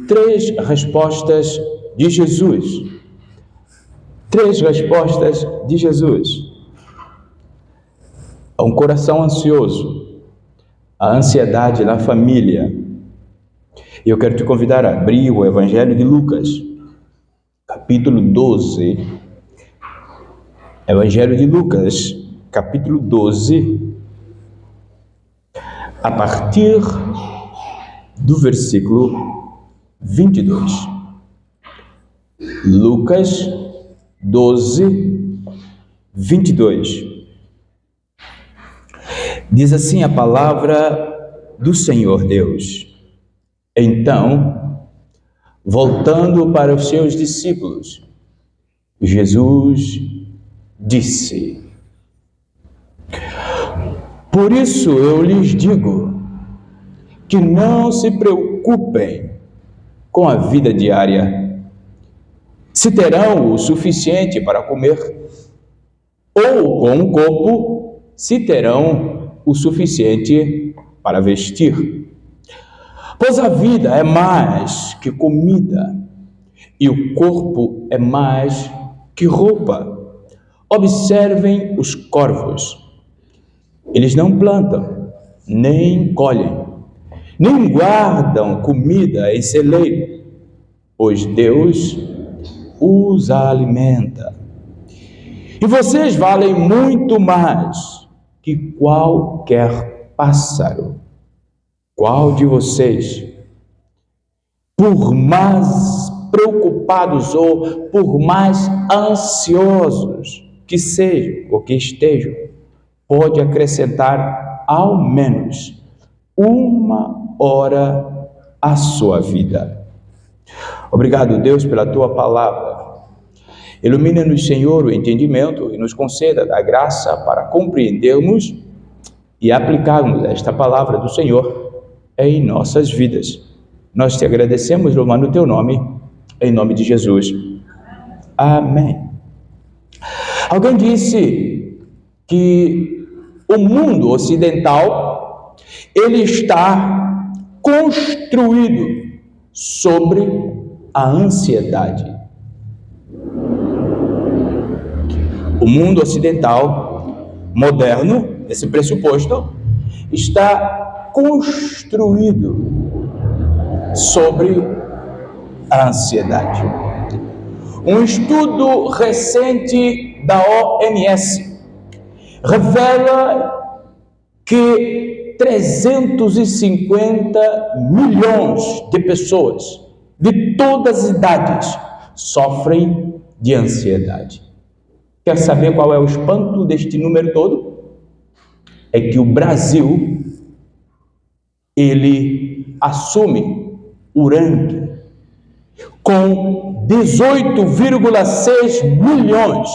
três respostas de Jesus. Três respostas de Jesus. A um coração ansioso, a ansiedade na família. E eu quero te convidar a abrir o Evangelho de Lucas, capítulo 12. Evangelho de Lucas, capítulo 12, a partir do versículo 22. Lucas 12, 22. Diz assim a palavra do Senhor Deus. Então, voltando para os seus discípulos, Jesus disse: Por isso eu lhes digo que não se preocupem com a vida diária, se terão o suficiente para comer, ou com o corpo, se terão o suficiente para vestir. Pois a vida é mais que comida, e o corpo é mais que roupa. Observem os corvos. Eles não plantam, nem colhem, nem guardam comida em celeiro, pois Deus os alimenta. E vocês valem muito mais que qualquer pássaro. Qual de vocês, por mais preocupados ou por mais ansiosos que sejam ou que estejam, pode acrescentar ao menos uma hora à sua vida? Obrigado, Deus, pela tua palavra. Ilumina-nos, Senhor, o entendimento e nos conceda a graça para compreendermos e aplicarmos esta palavra do Senhor em nossas vidas. Nós te agradecemos, louvando o teu nome, em nome de Jesus. Amém. Alguém disse que o mundo ocidental, ele está construído sobre a ansiedade. O mundo ocidental, moderno, esse pressuposto, está construído sobre a ansiedade. Um estudo recente da OMS revela que 350 milhões de pessoas de todas as idades sofrem de ansiedade. Quer saber qual é o espanto deste número todo? É que o Brasil, ele assume o ranking com 18,6 milhões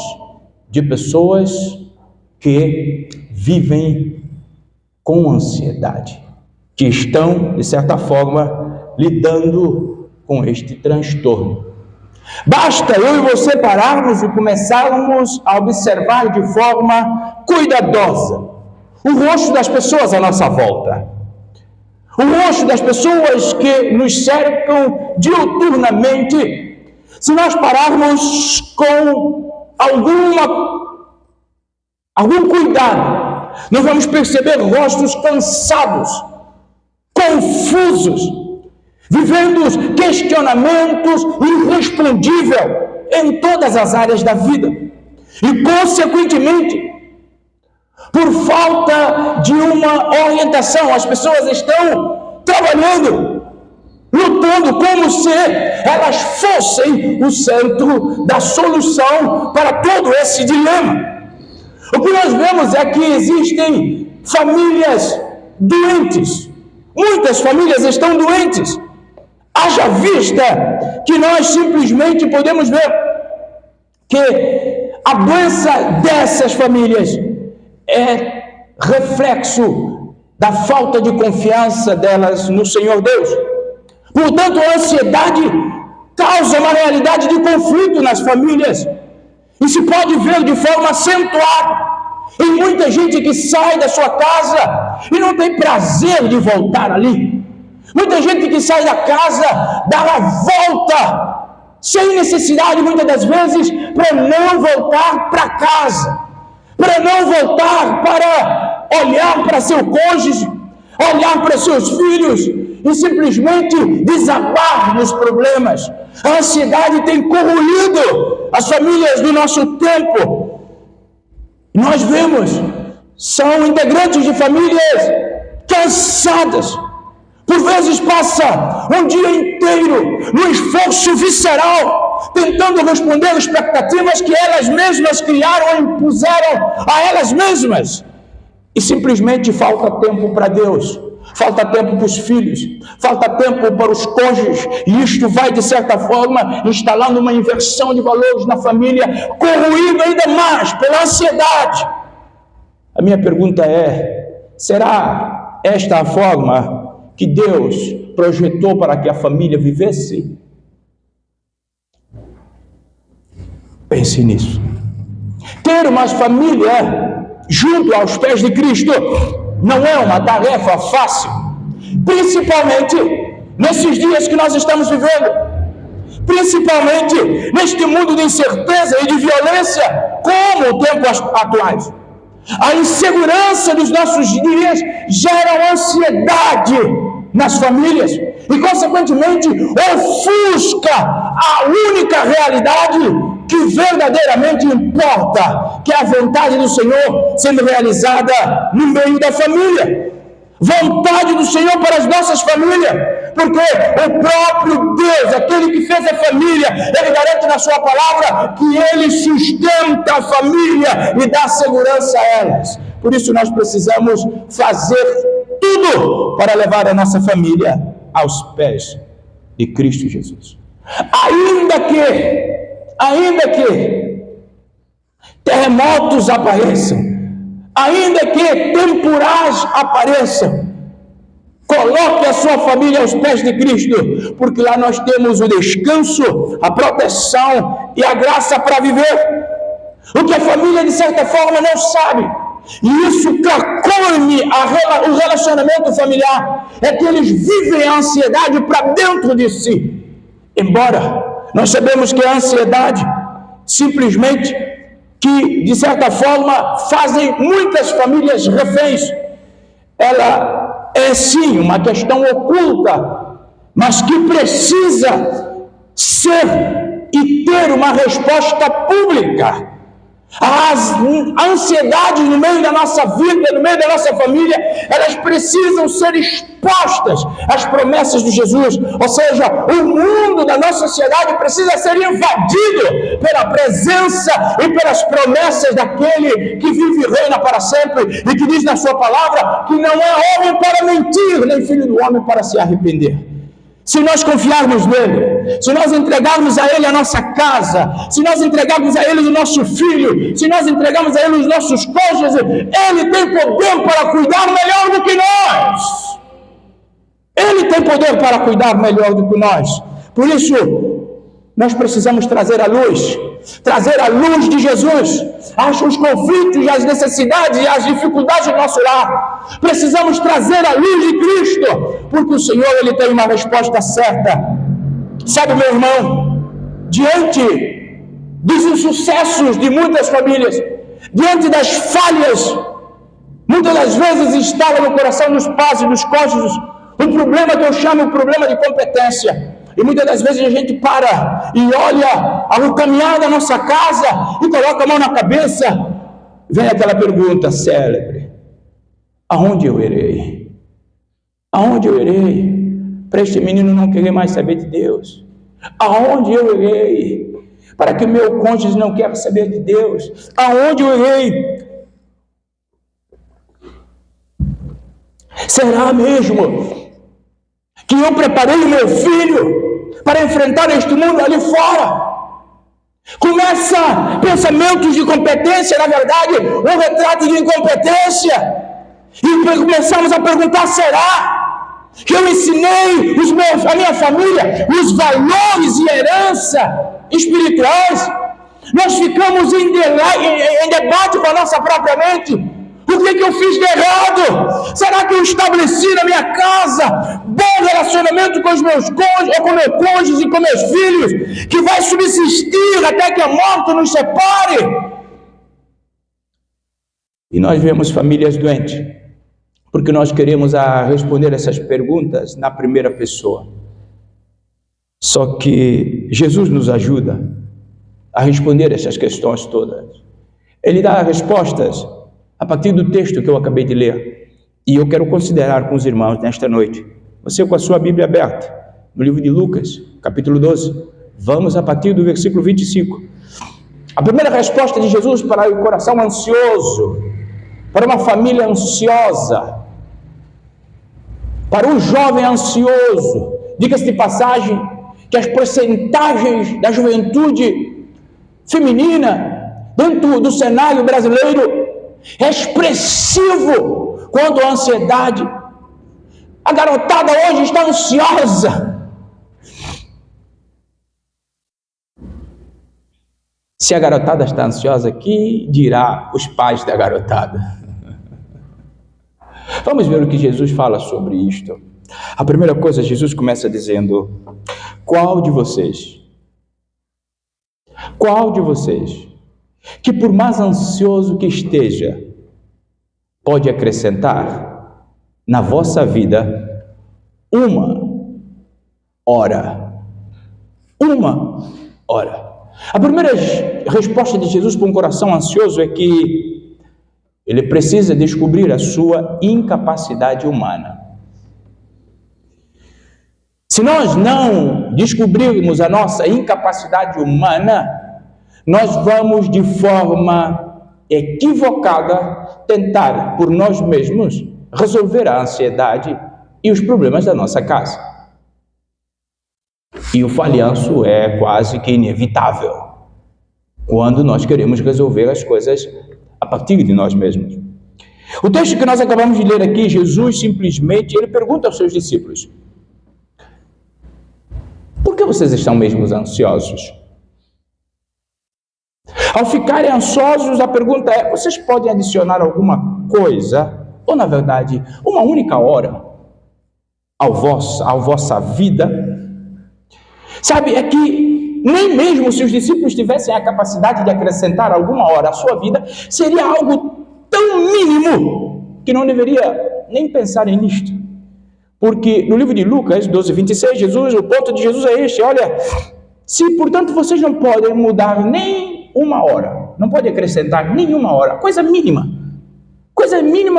de pessoas que vivem com ansiedade, que estão, de certa forma, lidando com este transtorno. Basta eu e você pararmos e começarmos a observar de forma cuidadosa o rosto das pessoas à nossa volta, o rosto das pessoas que nos cercam diuturnamente. Se nós pararmos com algum cuidado, nós vamos perceber rostos cansados, confusos, vivendo questionamentos irrespondíveis em todas as áreas da vida. E, consequentemente, por falta de uma orientação, as pessoas estão trabalhando, lutando como se elas fossem o centro da solução para todo esse dilema. O que nós vemos é que existem famílias doentes, muitas famílias estão doentes. Haja vista que nós simplesmente podemos ver que a doença dessas famílias é reflexo da falta de confiança delas no Senhor Deus. Portanto, a ansiedade causa uma realidade de conflito nas famílias. E se pode ver de forma acentuada em muita gente que sai da sua casa e não tem prazer de voltar ali. Muita gente que sai da casa dá a volta, sem necessidade, muitas das vezes, para não voltar para casa, para não voltar para olhar para seu cônjuge, olhar para seus filhos e simplesmente desabar nos problemas. A ansiedade tem corroído as famílias do nosso tempo. Nós vemos, são integrantes de famílias cansadas. Por vezes passa um dia inteiro no esforço visceral, tentando responder às expectativas que elas mesmas criaram e impuseram a elas mesmas. E simplesmente falta tempo para Deus, falta tempo para os filhos, falta tempo para os cônjuges. E isto vai, de certa forma, instalando uma inversão de valores na família, corroído ainda mais pela ansiedade. A minha pergunta é: será esta a forma que Deus projetou para que a família vivesse? Pense nisso. Ter uma família junto aos pés de Cristo não é uma tarefa fácil, principalmente nesses dias que nós estamos vivendo, principalmente neste mundo de incerteza e de violência, como os tempos atuais. A insegurança dos nossos dias gera ansiedade nas famílias e, consequentemente, ofusca a única realidade que verdadeiramente importa, que é a vontade do Senhor sendo realizada no meio da família. Vontade do Senhor para as nossas famílias, porque o próprio Deus, aquele que fez a família, Ele garante na sua palavra que Ele sustenta a família e dá segurança a elas. Por isso nós precisamos fazer tudo para levar a nossa família aos pés de Cristo Jesus. Ainda que terremotos apareçam, ainda que temporais apareçam, coloque a sua família aos pés de Cristo, porque lá nós temos o descanso, a proteção e a graça para viver. O que a família, de certa forma, não sabe, e isso carcome o relacionamento familiar, é que eles vivem a ansiedade para dentro de si. Embora nós sabemos que a ansiedade simplesmente que, de certa forma, fazem muitas famílias reféns. Ela é, sim, uma questão oculta, mas que precisa ser e ter uma resposta pública. As ansiedades no meio da nossa vida, no meio da nossa família, elas precisam ser expostas às promessas de Jesus. Ou seja, o mundo da nossa sociedade precisa ser invadido pela presença e pelas promessas daquele que vive e reina para sempre e que diz na sua palavra que não é homem para mentir, nem filho do homem para se arrepender. Se nós confiarmos nele, se nós entregarmos a ele a nossa casa, se nós entregarmos a ele o nosso filho, se nós entregarmos a ele os nossos cônjuges, ele tem poder para cuidar melhor do que nós. Ele tem poder para cuidar melhor do que nós. Por isso, nós precisamos trazer a luz de Jesus, os conflitos, as necessidades e as dificuldades do nosso lar. Precisamos trazer a luz de Cristo, porque o Senhor, Ele tem uma resposta certa. Sabe, meu irmão, diante dos insucessos de muitas famílias, diante das falhas, muitas das vezes instala no coração dos pais e dos cônjuges um problema que eu chamo de problema de competência. E muitas das vezes a gente para e olha ao caminhar da nossa casa e coloca a mão na cabeça. Vem aquela pergunta célebre: aonde eu irei? Aonde eu irei? Para este menino não querer mais saber de Deus. Aonde eu irei? Para que meu cônjuge não quer saber de Deus. Aonde eu irei? Será mesmo que eu preparei o meu filho para enfrentar este mundo ali fora? Começa pensamentos de competência, na verdade, um retrato de incompetência. E começamos a perguntar: será que eu ensinei a minha família os valores e herança espirituais? Nós ficamos em debate com a nossa própria mente. O que eu fiz de errado? Será que eu estabeleci na minha casa bom relacionamento com os meus cônjuges, ou com meu cônjuge e com meus filhos, que vai subsistir até que a morte nos separe? E nós vemos famílias doentes, porque nós queremos responder essas perguntas na primeira pessoa. Só que Jesus nos ajuda a responder essas questões todas. Ele dá respostas a partir do texto que eu acabei de ler. E eu quero considerar com os irmãos nesta noite. Você com a sua Bíblia aberta, no livro de Lucas, capítulo 12. Vamos a partir do versículo 25. A primeira resposta de Jesus para o coração ansioso, para uma família ansiosa, para um jovem ansioso. Diga-se de passagem que as percentagens da juventude feminina dentro do cenário brasileiro é expressivo quanto à ansiedade. A garotada hoje está ansiosa. Se a garotada está ansiosa, que dirá os pais da garotada? Vamos ver o que Jesus fala sobre isto. A primeira coisa, Jesus começa dizendo: qual de vocês, que por mais ansioso que esteja, pode acrescentar na vossa vida uma hora? Uma hora. A primeira resposta de Jesus para um coração ansioso é que ele precisa descobrir a sua incapacidade humana. Se nós não descobrirmos a nossa incapacidade humana, nós vamos de forma equivocada tentar por nós mesmos resolver a ansiedade e os problemas da nossa casa. E o falhanço é quase que inevitável quando nós queremos resolver as coisas a partir de nós mesmos. O texto que nós acabamos de ler aqui, Jesus simplesmente, ele pergunta aos seus discípulos: por que vocês estão mesmo ansiosos? Ao ficarem ansiosos, a pergunta é: vocês podem adicionar alguma coisa, ou na verdade, uma única hora à vossa vida? Sabe, é que nem mesmo se os discípulos tivessem a capacidade de acrescentar alguma hora à sua vida, seria algo tão mínimo que não deveria nem pensarem nisto. Porque no livro de Lucas 12, 26, o ponto de Jesus é este: olha, se portanto vocês não podem mudar nem uma hora, não podem acrescentar nenhuma hora, coisa mínima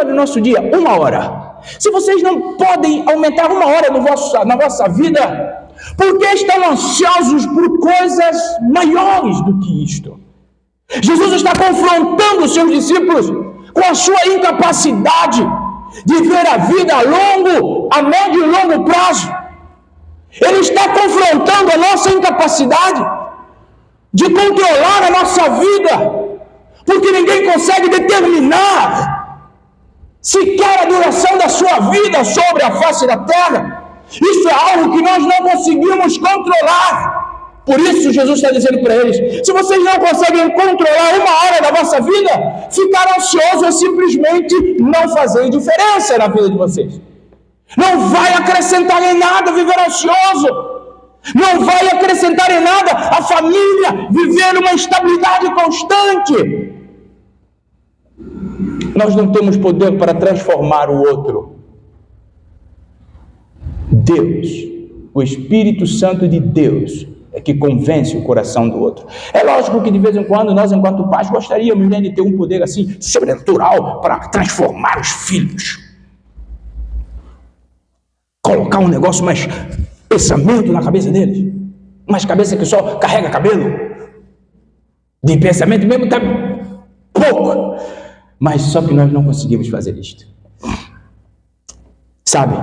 do nosso dia, uma hora. Se vocês não podem aumentar uma hora na vossa vida, por que estão ansiosos por coisas maiores do que isto? Jesus está confrontando os seus discípulos com a sua incapacidade de ver a vida a médio e longo prazo. Ele está confrontando a nossa incapacidade de controlar a nossa vida, porque ninguém consegue determinar sequer a duração da sua vida sobre a face da terra. Isso é algo que nós não conseguimos controlar. Por isso Jesus está dizendo para eles: se vocês não conseguem controlar uma hora da vossa vida, ficar ansioso é simplesmente não fazer diferença na vida de vocês. Não vai acrescentar em nada viver ansioso. Não vai acrescentar em nada a família viver uma estabilidade constante. Nós não temos poder para transformar o outro. Deus, o Espírito Santo de Deus, é que convence o coração do outro. É lógico que de vez em quando nós, enquanto pais, gostaríamos de ter um poder assim sobrenatural para transformar os filhos, colocar um negócio mais pensamento na cabeça deles, mais cabeça que só carrega cabelo, de pensamento mesmo está pouco, mas só que nós não conseguimos fazer isto. Sabe,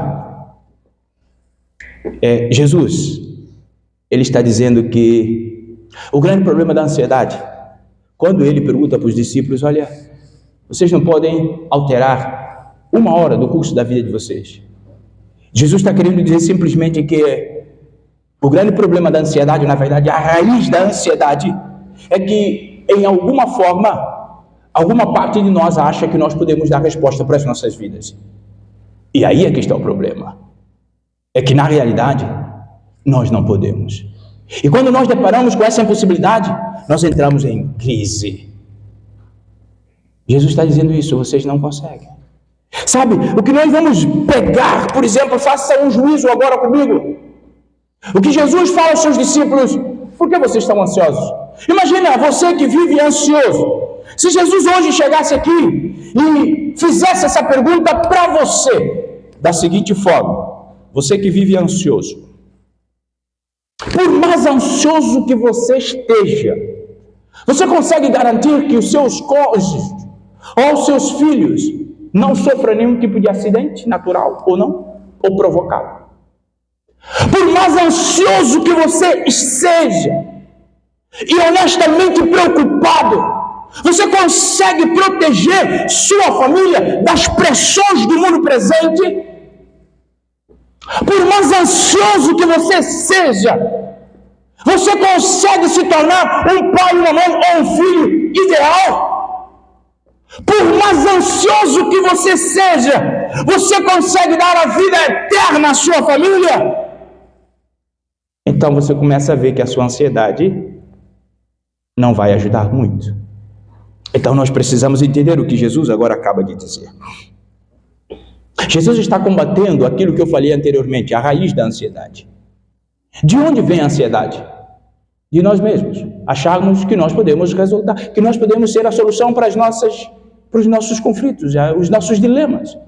Jesus, ele está dizendo que o grande problema da ansiedade, quando ele pergunta para os discípulos: olha, vocês não podem alterar uma hora do curso da vida de vocês. Jesus está querendo dizer simplesmente que o grande problema da ansiedade, na verdade, a raiz da ansiedade, é que, em alguma forma, alguma parte de nós acha que nós podemos dar resposta para as nossas vidas. E aí é que está o problema. É que, na realidade, nós não podemos. E quando nós deparamos com essa impossibilidade, nós entramos em crise. Jesus está dizendo isso, vocês não conseguem. Sabe, o que nós vamos pegar, por exemplo, faça um juízo agora comigo. O que Jesus fala aos seus discípulos: por que vocês estão ansiosos? Imagina você que vive ansioso. Se Jesus hoje chegasse aqui e fizesse essa pergunta para você, da seguinte forma: você que vive ansioso, por mais ansioso que você esteja, você consegue garantir que os seus cônjuges ou os seus filhos não sofram nenhum tipo de acidente natural ou não, ou provocado? Por mais ansioso que você seja e honestamente preocupado, você consegue proteger sua família das pressões do mundo presente? Por mais ansioso que você seja, você consegue se tornar um pai, uma mãe ou um filho ideal? Por mais ansioso que você seja, você consegue dar a vida eterna à sua família? Então você começa a ver que a sua ansiedade não vai ajudar muito. Então nós precisamos entender o que Jesus agora acaba de dizer. Jesus está combatendo aquilo que eu falei anteriormente, a raiz da ansiedade. De onde vem a ansiedade? De nós mesmos. Acharmos que nós podemos resultar, que nós podemos ser a solução para os nossos conflitos, os nossos dilemas.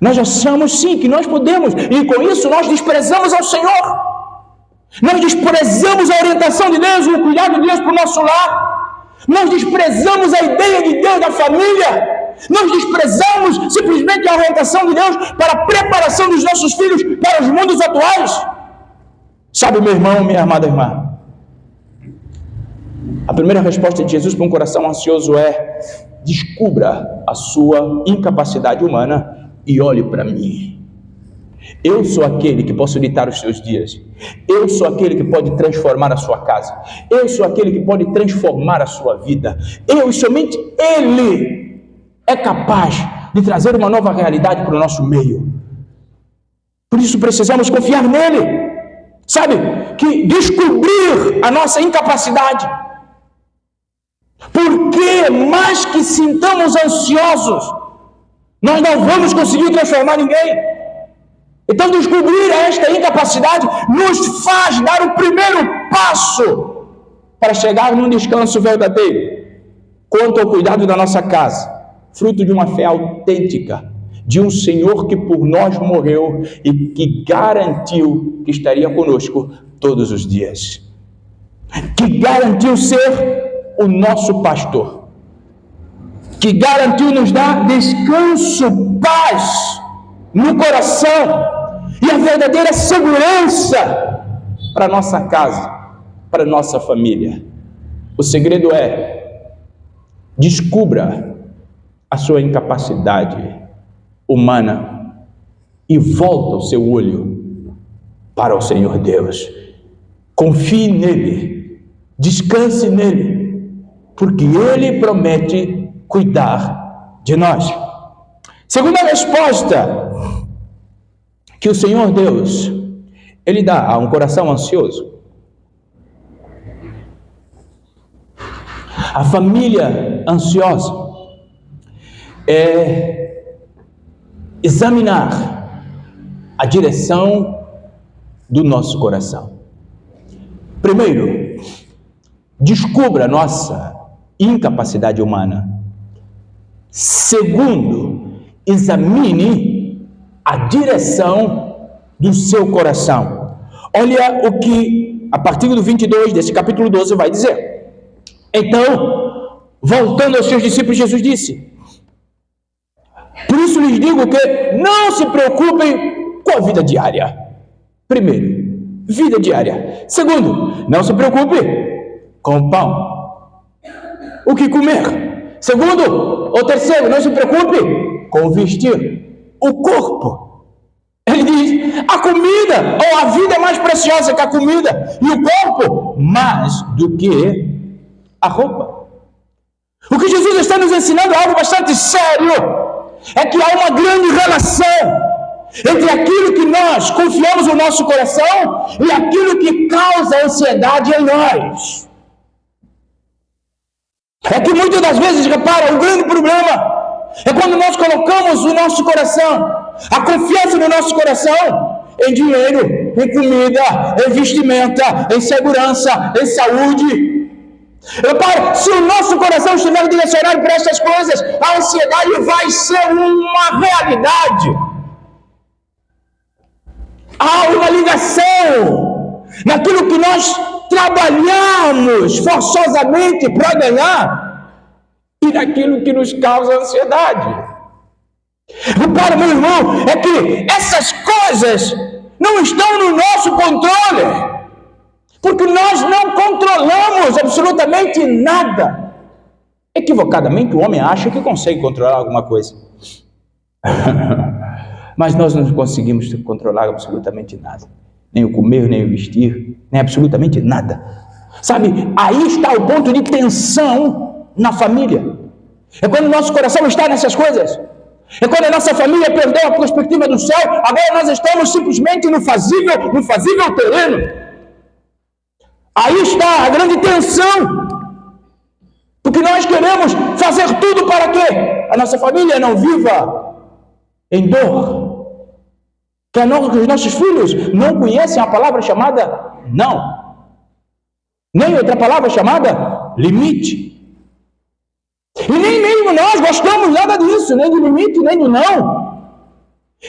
Nós achamos sim que nós podemos, e com isso nós desprezamos ao Senhor. Nós desprezamos a orientação de Deus, o cuidado de Deus para o nosso lar. Nós desprezamos a ideia de Deus da família. Nós desprezamos simplesmente a orientação de Deus para a preparação dos nossos filhos para os mundos atuais. Sabe, meu irmão, minha amada irmã, a primeira resposta de Jesus para um coração ansioso é: descubra a sua incapacidade humana e olhe para mim. Eu sou aquele que posso ditar os seus dias. Eu sou aquele que pode transformar a sua casa. Eu sou aquele que pode transformar a sua vida. Eu e somente Ele é capaz de trazer uma nova realidade para o nosso meio. Por isso precisamos confiar nele. Sabe, que descobrir a nossa incapacidade. Porque mais que sintamos ansiosos, nós não vamos conseguir transformar ninguém. Então descobrir esta incapacidade nos faz dar o primeiro passo para chegar num descanso verdadeiro quanto ao cuidado da nossa casa, fruto de uma fé autêntica, de um Senhor que por nós morreu e que garantiu que estaria conosco todos os dias, que garantiu ser o nosso pastor, que garantiu nos dar descanso, paz no coração e a verdadeira segurança para a nossa casa, para a nossa família. O segredo é: descubra a sua incapacidade humana e volta o seu olho para o Senhor Deus. Confie nele, descanse nele, porque ele promete cuidar de nós. Segunda resposta que o Senhor Deus, Ele dá a um coração ansioso: a família ansiosa é examinar a direção do nosso coração. Primeiro, descubra a nossa incapacidade humana. Segundo, examine a direção do seu coração. Olha o que a partir do 22 desse capítulo 12 vai dizer. Então, voltando aos seus discípulos, Jesus disse: por isso lhes digo que não se preocupem com a vida diária. Primeiro, vida diária. Segundo, não se preocupe com o pão, o que comer. Segundo, ou terceiro, não se preocupe com o vestir, o corpo. Ele diz: a comida, ou a vida é mais preciosa que a comida, e o corpo mais do que a roupa. O que Jesus está nos ensinando é algo bastante sério. É que há uma grande relação entre aquilo que nós confiamos no nosso coração e aquilo que causa ansiedade em nós. É que muitas das vezes, repara, o grande problema é quando nós colocamos o nosso coração, a confiança no nosso coração, em dinheiro, em comida, em vestimenta, em segurança, em saúde. Repare, se o nosso coração estiver direcionado para estas coisas, a ansiedade vai ser uma realidade. Há uma ligação naquilo que nós trabalhamos forçosamente para ganhar e naquilo que nos causa ansiedade. Repara, meu irmão, é que essas coisas não estão no nosso controle. Porque nós não controlamos absolutamente nada. Equivocadamente, o homem acha que consegue controlar alguma coisa. Mas nós não conseguimos controlar absolutamente nada. Nem o comer, nem o vestir, nem absolutamente nada. Sabe, aí está o ponto de tensão na família. É quando o nosso coração está nessas coisas. É quando a nossa família perdeu a perspectiva do céu. Agora nós estamos simplesmente no fazível terreno. Aí está a grande tensão, porque nós queremos fazer tudo para que a nossa família não viva em dor, que os nossos filhos não conhecem a palavra chamada não, nem outra palavra chamada limite, e nem mesmo nós gostamos nada disso, nem do limite, nem do não.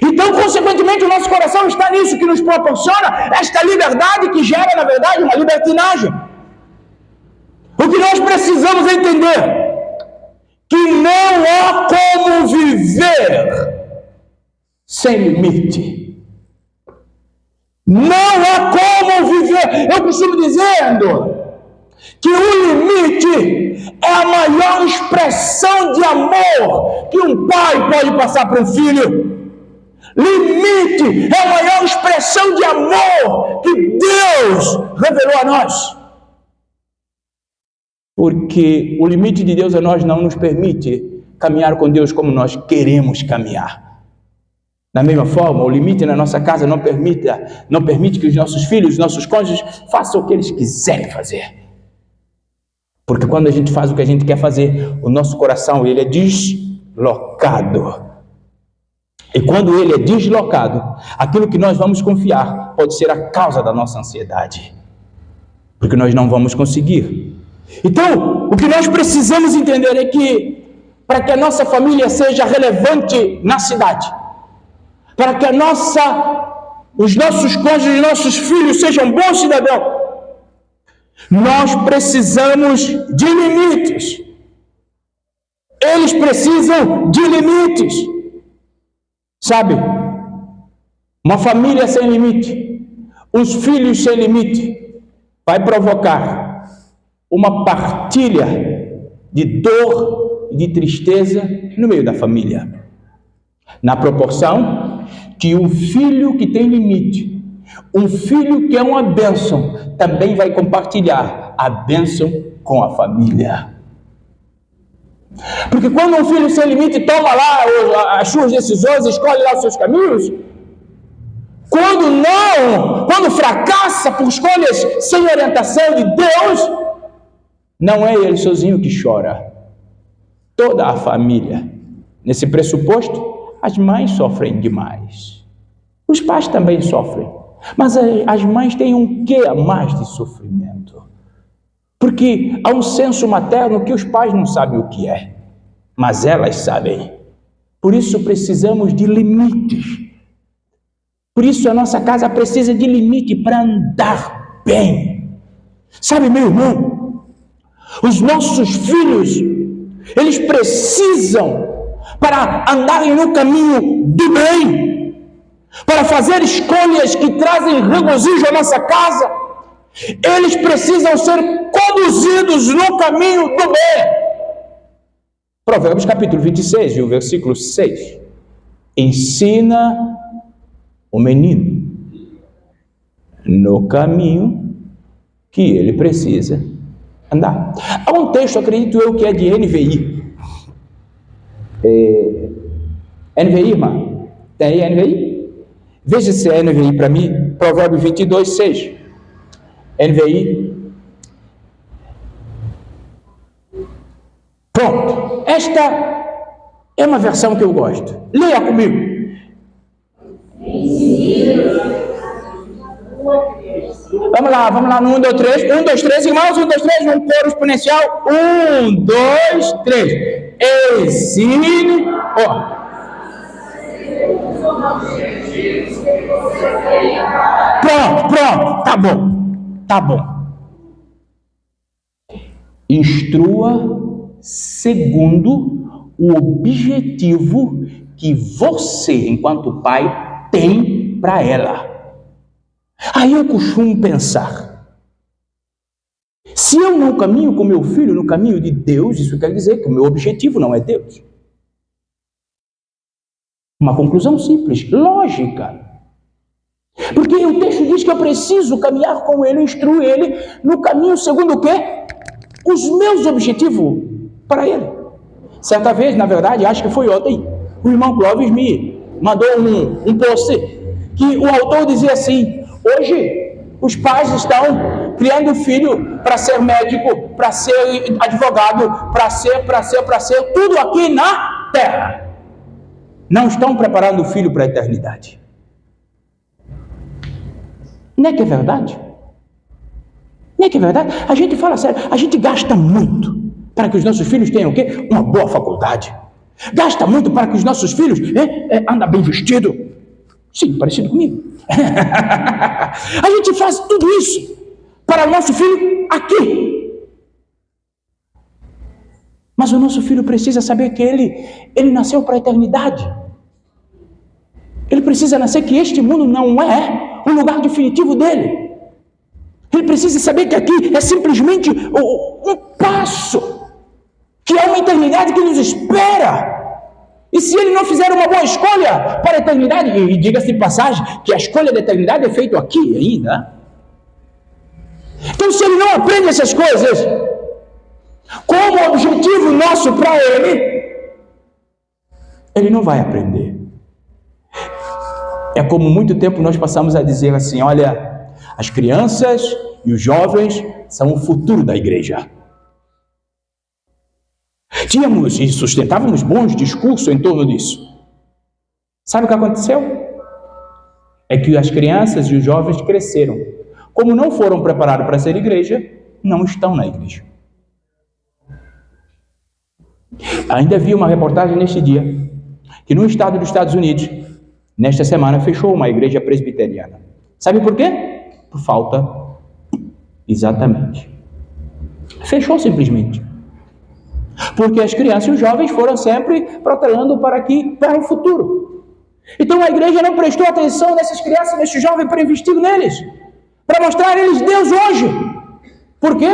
Então, consequentemente, o nosso coração está nisso que nos proporciona esta liberdade que gera, na verdade, uma libertinagem. O que nós precisamos entender que não há como viver sem limite. Não há como viver. Eu costumo dizendo que o limite é a maior expressão de amor que um pai pode passar para um filho. Limite é a maior expressão de amor que Deus revelou a nós. Porque o limite de Deus a nós não nos permite caminhar com Deus como nós queremos caminhar. Da mesma forma, o limite na nossa casa não permite que os nossos filhos, os nossos cônjuges façam o que eles quiserem fazer. Porque quando a gente faz o que a gente quer fazer, o nosso coração ele é deslocado. E quando ele é deslocado, aquilo que nós vamos confiar pode ser a causa da nossa ansiedade. Porque nós não vamos conseguir. Então, o que nós precisamos entender é que, para que a nossa família seja relevante na cidade, para que os nossos cônjuges, os nossos filhos sejam bons cidadãos, nós precisamos de limites. Eles precisam de limites. Sabe, uma família sem limite, os filhos sem limite, vai provocar uma partilha de dor e de tristeza no meio da família. Na proporção que um filho que tem limite, um filho que é uma bênção, também vai compartilhar a bênção com a família. Porque quando um filho sem limite toma lá as suas decisões, escolhe lá os seus caminhos, quando fracassa por escolhas sem orientação de Deus, não é ele sozinho que chora, toda a família. Nesse pressuposto, as mães sofrem demais, os pais também sofrem, mas as mães têm um quê a mais de sofrimento, porque há um senso materno que os pais não sabem o que é, mas elas sabem. Por isso precisamos de limites. Por isso a nossa casa precisa de limite para andar bem. Sabe, meu irmão, os nossos filhos, eles precisam, para andarem no caminho do bem, para fazer escolhas que trazem regozijo à nossa casa, eles precisam ser conduzidos no caminho do bem. Provérbios capítulo 26, e o versículo 6. Ensina o menino no caminho que ele precisa andar. Há um texto, acredito eu, que é de NVI. NVI, irmã? Tem aí NVI? Veja se é NVI para mim. Provérbios 22, 6. NVI. Pronto. Esta é uma versão que eu gosto. Leia comigo. Vamos lá, no 1, 2, 3. 1, 2, 3, irmãos, 1, 2, 3, um coro exponencial. 1, 2, 3. Ensine. Pronto, tá bom. Instrua segundo o objetivo que você, enquanto pai, tem para ela. Aí eu costumo pensar, se eu não caminho com meu filho no caminho de Deus, isso quer dizer que o meu objetivo não é Deus. Uma conclusão simples, lógica. Porque o texto diz que eu preciso caminhar com ele, instruir ele no caminho segundo o quê? Os meus objetivos para ele. Certa vez, na verdade, acho que foi ontem, o irmão Clóvis me mandou um post que o autor dizia assim: hoje os pais estão criando filho para ser médico, para ser advogado, para ser tudo aqui na terra. Não estão preparando o filho para a eternidade. Não é que é verdade? Não é que é verdade? A gente fala sério, a gente gasta muito para que os nossos filhos tenham o quê? Uma boa faculdade. Gasta muito para que os nossos filhos andem bem vestidos. Sim, parecido comigo. A gente faz tudo isso para o nosso filho aqui. Mas o nosso filho precisa saber que ele nasceu para a eternidade. Ele precisa nascer que este mundo não é o lugar definitivo dele. Ele precisa saber que aqui é simplesmente um passo, que é uma eternidade que nos espera. E se ele não fizer uma boa escolha para a eternidade, e diga-se de passagem que a escolha da eternidade é feita aqui ainda. Então, se ele não aprende essas coisas, como objetivo nosso para ele não vai aprender. É como muito tempo nós passamos a dizer assim: olha, as crianças e os jovens são o futuro da igreja. Tínhamos e sustentávamos bons discursos em torno disso. Sabe o que aconteceu? É que as crianças e os jovens cresceram. Como não foram preparados para ser igreja, não estão na igreja. Ainda vi uma reportagem neste dia, que no estado dos Estados Unidos, nesta semana, fechou uma igreja presbiteriana. Sabe por quê? Por falta. Exatamente. Fechou simplesmente. Porque as crianças e os jovens foram sempre protelando para o futuro. Então a igreja não prestou atenção nessas crianças, nesses jovens, para investir neles, para mostrar a eles Deus hoje. Por quê?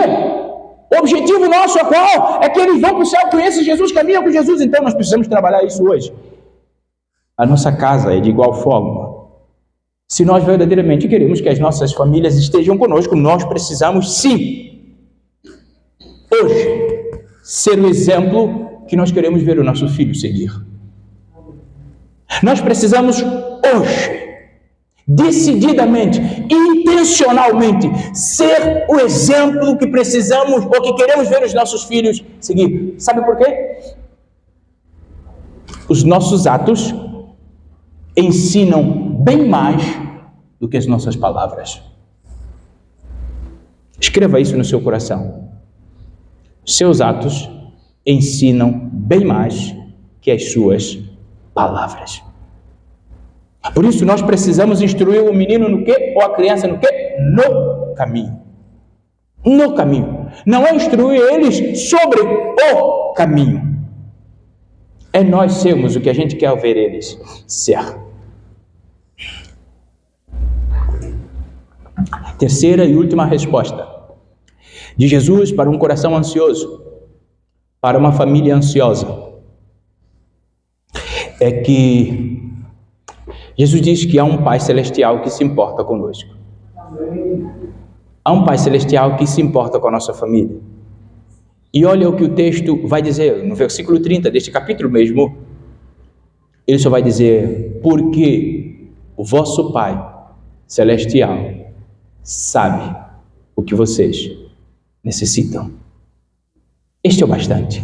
O objetivo nosso é qual? É que eles vão para o céu, conheçam Jesus, caminham com Jesus. Então nós precisamos trabalhar isso hoje. A nossa casa é de igual forma. Se nós verdadeiramente queremos que as nossas famílias estejam conosco, nós precisamos sim, hoje, ser o exemplo que nós queremos ver o nosso filho seguir. Nós precisamos hoje, decididamente, intencionalmente, ser o exemplo que precisamos ou que queremos ver os nossos filhos seguir. Sabe por quê? Os nossos atos ensinam bem mais do que as nossas palavras. Escreva isso no seu coração. Seus atos ensinam bem mais que as suas palavras. Por isso nós precisamos instruir o menino no quê? Ou a criança no quê? No caminho. No caminho. Não é instruir eles sobre o caminho. É nós sermos o que a gente quer ver eles ser. Terceira e última resposta de Jesus para um coração ansioso, para uma família ansiosa, é que Jesus diz que há um Pai Celestial que se importa conosco. Há um Pai Celestial que se importa com a nossa família. E olha o que o texto vai dizer, no versículo 30 deste capítulo mesmo, ele só vai dizer, porque o vosso Pai Celestial sabe o que vocês necessitam. Este é o bastante.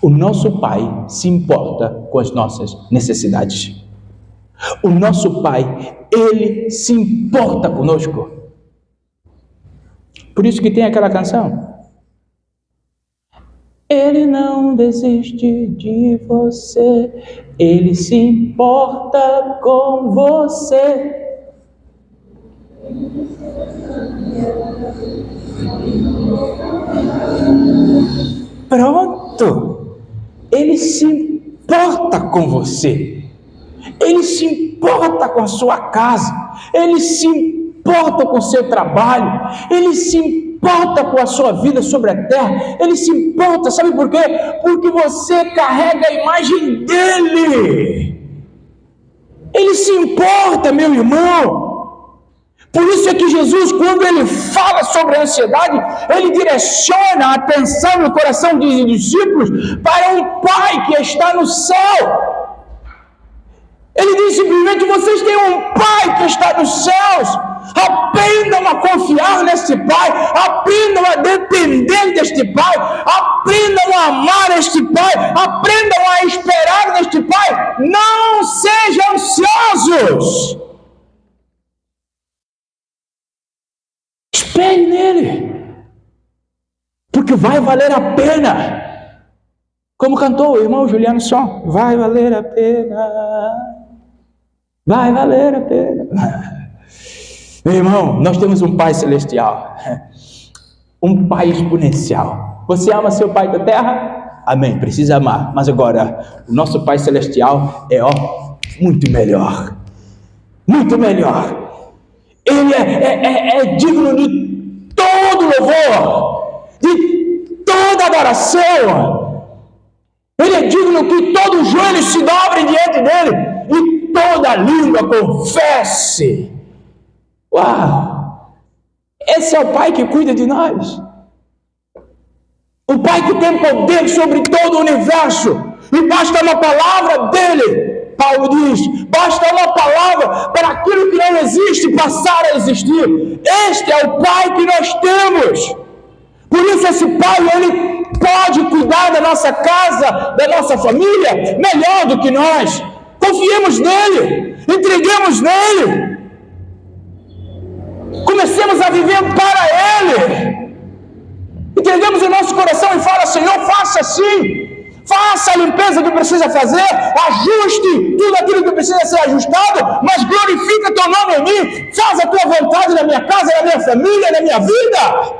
O nosso Pai se importa com as nossas necessidades. O nosso Pai, Ele se importa conosco. Por isso que tem aquela canção. Ele não desiste de você, Ele se importa com você. Pronto, Ele se importa com você, Ele se importa com a sua casa, Ele se importa com o seu trabalho, Ele se importa com a sua vida sobre a terra, Ele se importa, sabe por quê? Porque você carrega a imagem dEle, Ele se importa, meu irmão. Por isso é que Jesus, quando Ele fala sobre a ansiedade, Ele direciona a atenção no coração dos discípulos para um Pai que está no céu. Ele diz simplesmente, vocês têm um Pai que está nos céus. Aprendam a confiar neste Pai, aprendam a depender deste Pai, aprendam a amar este Pai, aprendam a esperar neste Pai. Não sejam ansiosos. Espere nele, porque vai valer a pena. Como cantou o irmão Juliano Som, vai valer a pena, vai valer a pena. Meu irmão, nós temos um Pai celestial, um Pai exponencial. Você ama seu Pai da terra? Amém, precisa amar. Mas agora, o nosso Pai celestial é muito melhor. Muito melhor. Ele é digno de todo louvor, de toda adoração. Ele é digno que todo joelho se dobre diante dele e toda língua confesse. Uau! Esse é o Pai que cuida de nós. O Pai que tem poder sobre todo o universo. E basta uma palavra dele. Paulo diz, basta uma palavra para aquilo que não existe passar a existir. Este é o Pai que nós temos. Por isso esse Pai, Ele pode cuidar da nossa casa, da nossa família, melhor do que nós. Confiemos nele, entreguemos nele. Comecemos a viver para Ele. Entregamos o nosso coração e fala, Senhor, faça assim. Faça a limpeza que precisa fazer, ajuste tudo aquilo que precisa ser ajustado, mas glorifica teu nome em mim, faz a tua vontade na minha casa, na minha família, na minha vida.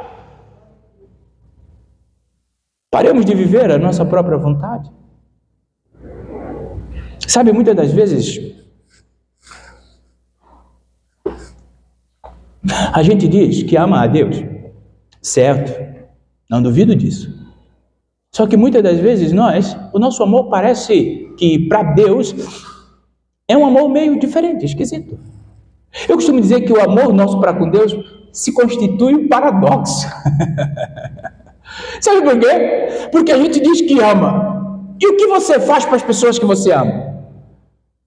Paremos de viver a nossa própria vontade. Sabe, muitas das vezes, a gente diz que ama a Deus, certo? Não duvido disso. Só que muitas das vezes o nosso amor parece que para Deus é um amor meio diferente, esquisito. Eu costumo dizer que o amor nosso para com Deus se constitui um paradoxo. Sabe por quê? Porque a gente diz que ama. E o que você faz para as pessoas que você ama?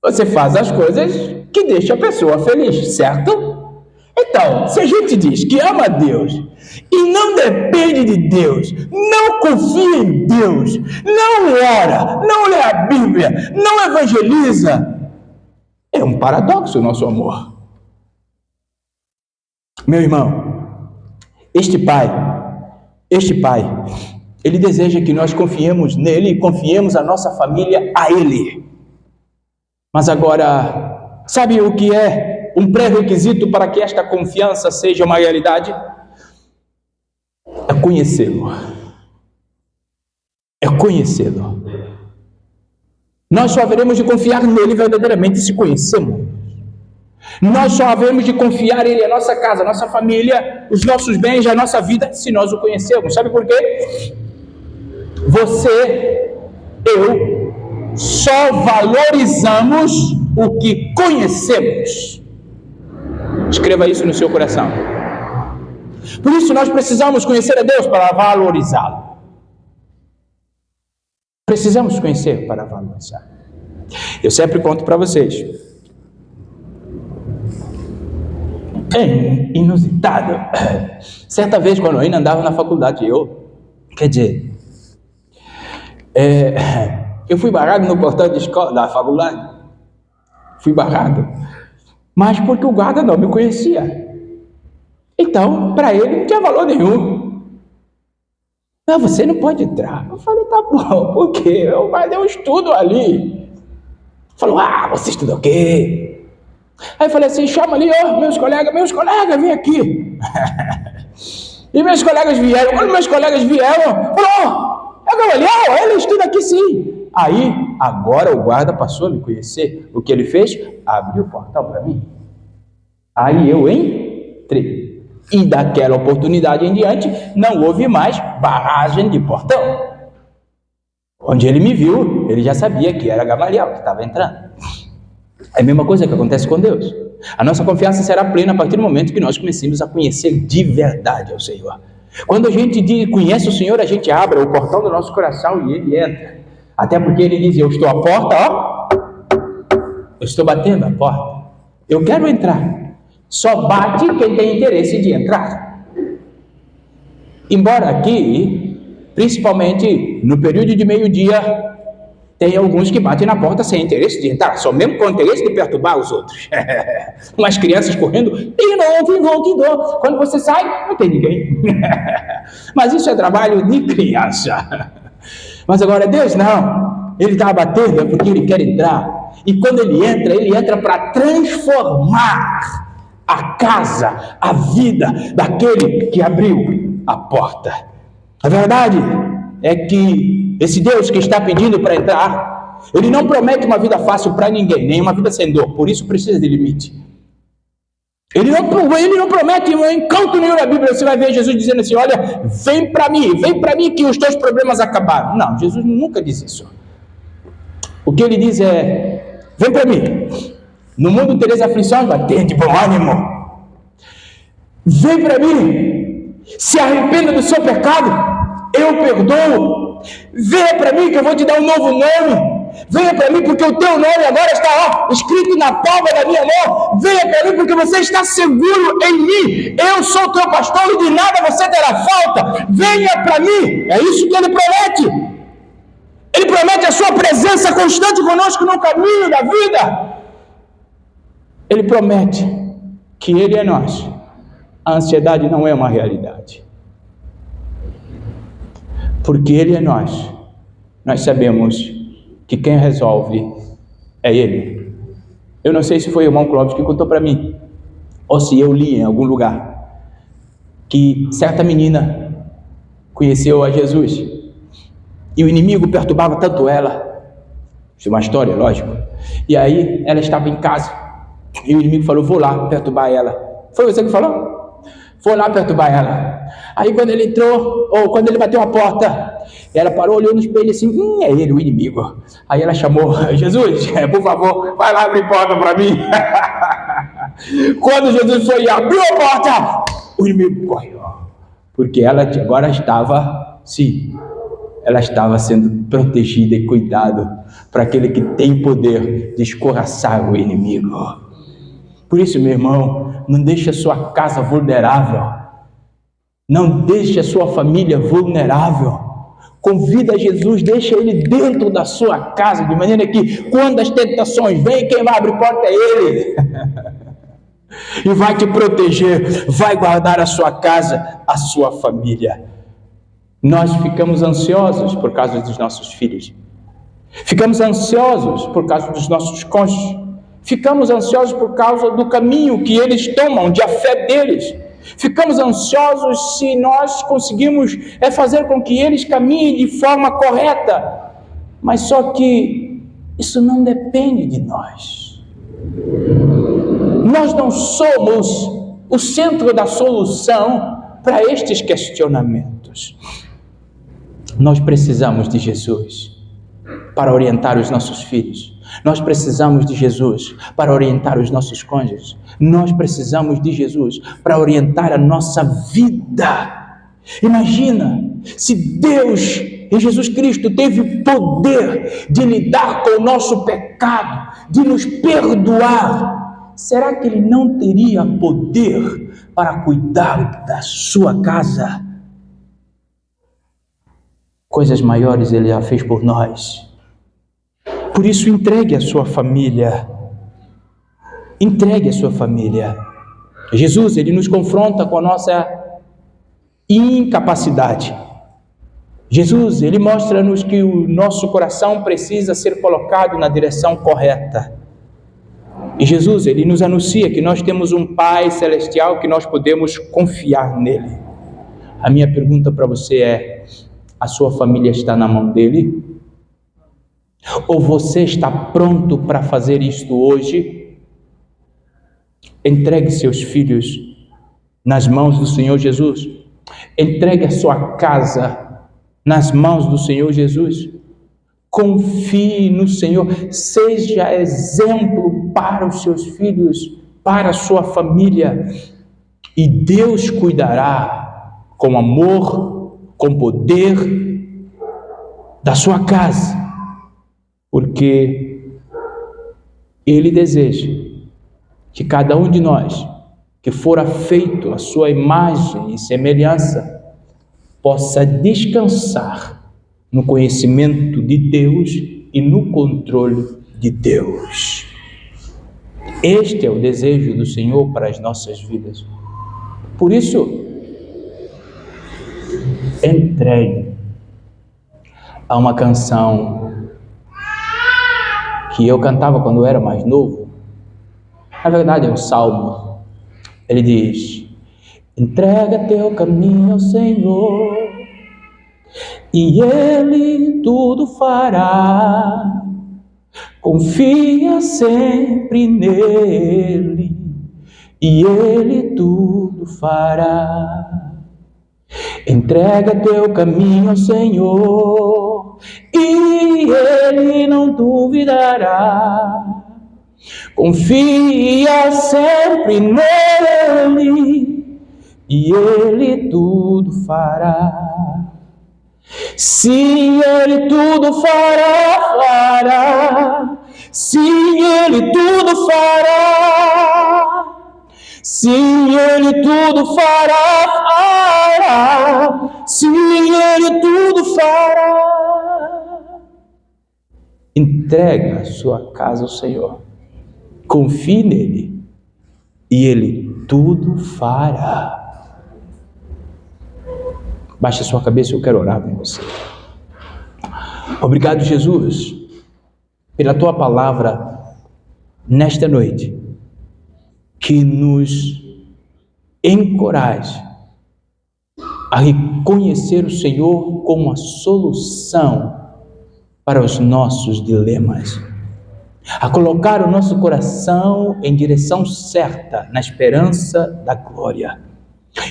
Você faz as coisas que deixam a pessoa feliz, certo? Então, se a gente diz que ama a Deus e não depende de Deus, não confia em Deus, não ora, não lê a Bíblia, não evangeliza, é um paradoxo o nosso amor. Meu irmão, este Pai, Ele deseja que nós confiemos nele e confiemos a nossa família a Ele. Mas agora, sabe o que é um pré-requisito para que esta confiança seja uma realidade? É conhecê-lo. É conhecê-lo. Nós só haveremos de confiar nele verdadeiramente se conhecemos. Nós só haveremos de confiar nele, a nossa casa, a nossa família, os nossos bens, a nossa vida, se nós o conhecermos. Sabe por quê? Você, eu, só valorizamos o que conhecemos. Escreva isso no seu coração. Por isso nós precisamos conhecer a Deus para valorizá-lo. Precisamos conhecer para avançar. Eu sempre conto para vocês. É inusitado. Certa vez, quando eu ainda andava na faculdade, eu fui barrado no portão de escola, da faculdade. Fui barrado. Mas porque o guarda não me conhecia. Então, para ele não tinha valor nenhum. Não, você não pode entrar. Eu falei, tá bom, por quê? Mas eu estudo ali. Falou, você estuda o quê? Aí eu falei assim, chama ali, meus colegas, vem aqui. E meus colegas vieram. Quando meus colegas vieram, falou, é Gamaliel, ele estuda aqui sim. Aí, agora o guarda passou a me conhecer. O que ele fez? Abriu o portal para mim. Aí eu entrei. E daquela oportunidade em diante, não houve mais barragem de portão. Onde ele me viu, ele já sabia que era Gamaliel que estava entrando. É a mesma coisa que acontece com Deus. A nossa confiança será plena a partir do momento que nós comecemos a conhecer de verdade ao Senhor. Quando a gente conhece o Senhor, a gente abre o portão do nosso coração e ele entra. Até porque ele diz, eu estou à porta, eu estou batendo a porta. Eu quero entrar. Só bate quem tem interesse de entrar. Embora aqui, principalmente no período de meio-dia, tem alguns que batem na porta sem interesse de entrar, só mesmo com interesse de perturbar os outros. Umas crianças correndo, dou. Quando você sai, não tem ninguém. Mas isso é trabalho de criança. Mas agora Deus não. Ele está batendo porque ele quer entrar. E quando ele entra para transformar a casa, a vida daquele que abriu a porta. A verdade é que esse Deus que está pedindo para entrar, ele não promete uma vida fácil para ninguém, nem uma vida sem dor, por isso precisa de limite. Ele não promete em canto nenhum na Bíblia, você vai ver Jesus dizendo assim, olha, vem para mim que os teus problemas acabaram. Não, Jesus nunca diz isso. O que ele diz é, vem para mim. No mundo tereis aflições, mas tende bom ânimo. Vem para mim. Se arrependa do seu pecado, eu perdoo. Venha para mim que eu vou te dar um novo nome. Venha para mim porque o teu nome agora está escrito na palma da minha mão. Venha para mim porque você está seguro em mim. Eu sou o teu pastor e de nada você terá falta. Venha para mim. É isso que ele promete. Ele promete a sua presença constante conosco no caminho da vida. Ele promete que ele é nós. A ansiedade não é uma realidade. Porque ele é nós. Nós sabemos que quem resolve é ele. Eu não sei se foi o irmão Clóvis que contou para mim, ou se eu li em algum lugar, que certa menina conheceu a Jesus. E o inimigo perturbava tanto ela. Isso é uma história, lógico. E aí ela estava em casa. E o inimigo falou, vou lá perturbar ela. Foi você que falou? Vou lá perturbar ela. Aí quando ele entrou, ou quando ele bateu a porta, ela parou, olhou no espelho assim, é ele, o inimigo. Aí ela chamou, Jesus, por favor, vai lá abrir porta para mim. Quando Jesus foi e abriu a porta, o inimigo correu. Porque ela agora estava, sim, ela estava sendo protegida e cuidada para aquele que tem poder de escorraçar o inimigo. Por isso, meu irmão, não deixe a sua casa vulnerável. Não deixe a sua família vulnerável. Convida Jesus, deixa ele dentro da sua casa, de maneira que quando as tentações vêm, quem vai abrir porta é ele. E vai te proteger, vai guardar a sua casa, a sua família. Nós ficamos ansiosos por causa dos nossos filhos. Ficamos ansiosos por causa dos nossos cônjuges. Ficamos ansiosos por causa do caminho que eles tomam, de a fé deles. Ficamos ansiosos se nós conseguimos fazer com que eles caminhem de forma correta. Mas só que isso não depende de nós. Nós não somos o centro da solução para estes questionamentos. Nós precisamos de Jesus para orientar os nossos filhos. Nós precisamos de Jesus para orientar os nossos cônjuges. Nós precisamos de Jesus para orientar a nossa vida. Imagina se Deus e Jesus Cristo teve poder de lidar com o nosso pecado, de nos perdoar, será que Ele não teria poder para cuidar da sua casa? Coisas maiores Ele já fez por nós. Por isso, entregue a sua família. Entregue a sua família. Jesus, Ele nos confronta com a nossa incapacidade. Jesus, Ele mostra-nos que o nosso coração precisa ser colocado na direção correta. E Jesus, Ele nos anuncia que nós temos um Pai Celestial, que nós podemos confiar nele. A minha pergunta para você é: a sua família está na mão dele? Ou você está pronto para fazer isto hoje? Entregue seus filhos nas mãos do Senhor Jesus. Entregue a sua casa nas mãos do Senhor Jesus. Confie no Senhor. Seja exemplo para os seus filhos, para a sua família. E Deus cuidará com amor, com poder da sua casa. Porque Ele deseja que cada um de nós, que fora feito a sua imagem e semelhança, possa descansar no conhecimento de Deus e no controle de Deus. Este é o desejo do Senhor para as nossas vidas. Por isso, entregue. Há uma canção que eu cantava quando eu era mais novo. Na verdade é um salmo. Ele diz: entrega teu caminho ao Senhor e Ele tudo fará. Confia sempre nele e Ele tudo fará. Entrega teu caminho ao Senhor e Ele não duvidará. Confia sempre nele e Ele tudo fará. Sim, Ele tudo fará. Sim, Ele tudo fará. Sim, Ele tudo fará. Sim, Ele tudo fará. Entrega a sua casa ao Senhor. Confie nele e Ele tudo fará. Baixe a sua cabeça, eu quero orar com você. Obrigado, Jesus, pela Tua palavra nesta noite, que nos encoraja a reconhecer o Senhor como a solução para os nossos dilemas, a colocar o nosso coração em direção certa, na esperança da glória,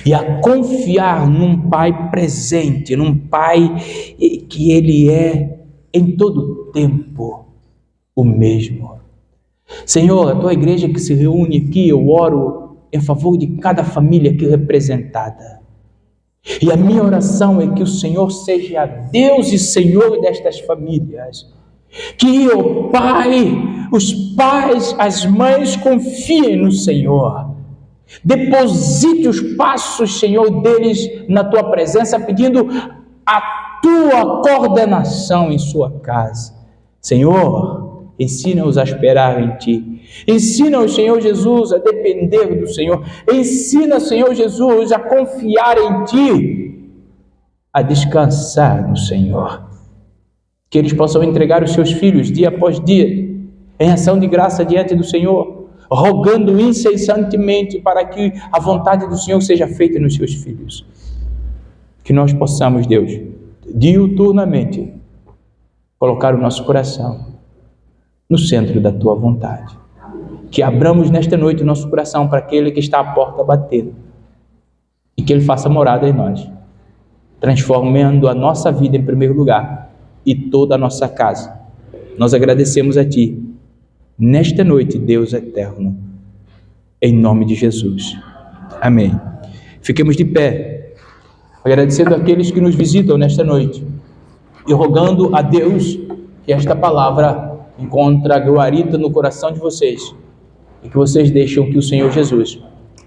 e a confiar num Pai presente, num Pai que Ele é em todo tempo o mesmo. Senhor, a Tua igreja que se reúne aqui, eu oro em favor de cada família aqui representada. E a minha oração é que o Senhor seja Deus e Senhor destas famílias. Que o Pai, os pais, as mães confiem no Senhor. Deposite os passos, Senhor, deles na Tua presença, pedindo a Tua coordenação em sua casa. Senhor, ensina-os a esperar em Ti. Ensina-os, Senhor Jesus, a depender do Senhor. Ensina, Senhor Jesus, a confiar em Ti, a descansar no Senhor. Que eles possam entregar os seus filhos dia após dia, em ação de graça diante do Senhor, rogando incessantemente para que a vontade do Senhor seja feita nos seus filhos. Que nós possamos, Deus, diuturnamente, colocar o nosso coração no centro da Tua vontade. Que abramos nesta noite o nosso coração para aquele que está à porta batendo, e que Ele faça morada em nós, transformando a nossa vida em primeiro lugar e toda a nossa casa. Nós agradecemos a Ti nesta noite, Deus eterno, em nome de Jesus. Amém. Fiquemos de pé, agradecendo àqueles que nos visitam nesta noite, e rogando a Deus que esta palavra encontre a guarita no coração de vocês e que vocês deixem que o Senhor Jesus,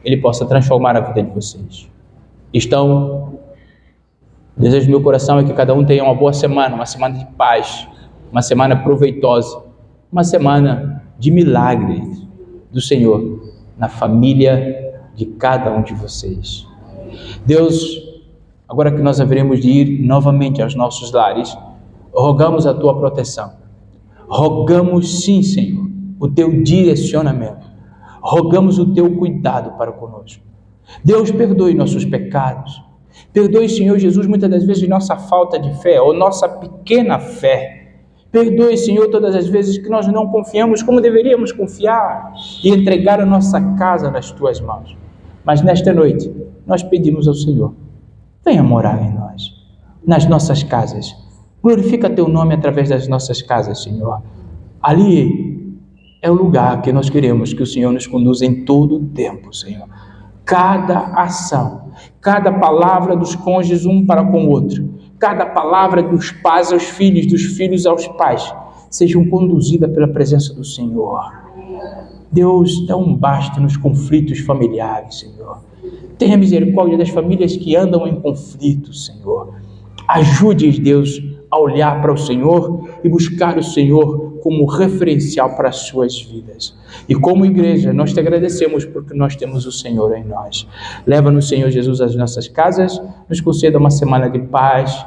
Ele possa transformar a vida de vocês. O desejo do meu coração é que cada um tenha uma boa semana, uma semana de paz, uma semana proveitosa, uma semana de milagres do Senhor na família de cada um de vocês. Deus, agora que nós haveremos de ir novamente aos nossos lares, rogamos a Tua proteção. Rogamos sim, Senhor, o Teu direcionamento. Rogamos o Teu cuidado para conosco. Deus, perdoe nossos pecados. Perdoe, Senhor Jesus, muitas das vezes nossa falta de fé ou nossa pequena fé. Perdoe, Senhor, todas as vezes que nós não confiamos como deveríamos confiar e entregar a nossa casa nas Tuas mãos. Mas nesta noite, nós pedimos ao Senhor, venha morar em nós, nas nossas casas. Glorifica Teu nome através das nossas casas, Senhor. Ali é o lugar que nós queremos que o Senhor nos conduza em todo o tempo, Senhor. Cada ação, cada palavra dos cônjuges um para com o outro, cada palavra dos pais aos filhos, dos filhos aos pais, sejam conduzidas pela presença do Senhor. Deus, dá um basta nos conflitos familiares, Senhor. Tenha misericórdia das famílias que andam em conflito, Senhor. Ajude-os, Deus, a olhar para o Senhor e buscar o Senhor como referencial para as suas vidas. E como igreja, nós te agradecemos porque nós temos o Senhor em nós. Leva-nos, Senhor Jesus, às nossas casas, nos conceda uma semana de paz,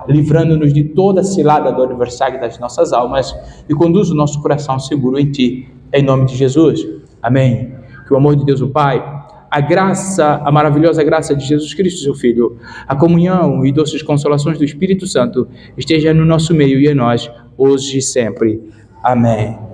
livrando-nos de toda a cilada do adversário das nossas almas e conduz o nosso coração seguro em Ti, em nome de Jesus. Amém. Que o amor de Deus, o Pai, a maravilhosa graça de Jesus Cristo, seu Filho, a comunhão e doces consolações do Espírito Santo esteja no nosso meio e em nós, hoje e sempre. Amém.